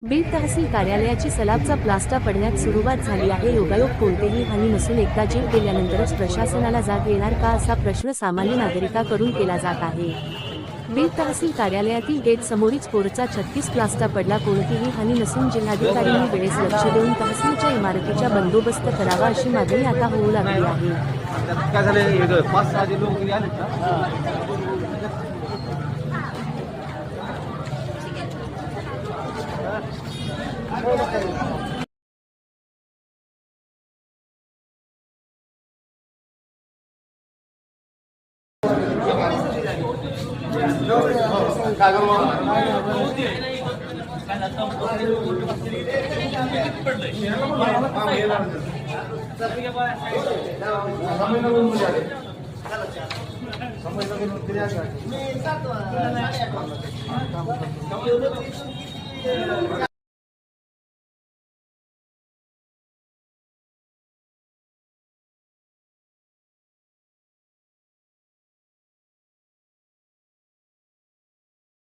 बीड तहसील कार्यालयाची सलाबचा प्लास्टर पडण्यास सुरुवात झाली आहे। योगायोग कोणतेही हानी नसून एकदा जीव गेल्यानंतरच प्रशासनाला जाग येणार का असा प्रश्न सामान्य नागरिकांकडून केला जात आहे। बीड तहसील कार्यालयातील गेट समोरील पोरचा 36 प्लास्टर पडला। कोणतीही हानी नसून जिल्हाधिकाऱ्यांनी वेळेस लक्ष देऊन तहसीलच्या इमारतीचा बंदोबस्त करावा अशी मागणी आता होऊ लागली आहे। काय झाले 5-6 लोक गेले आले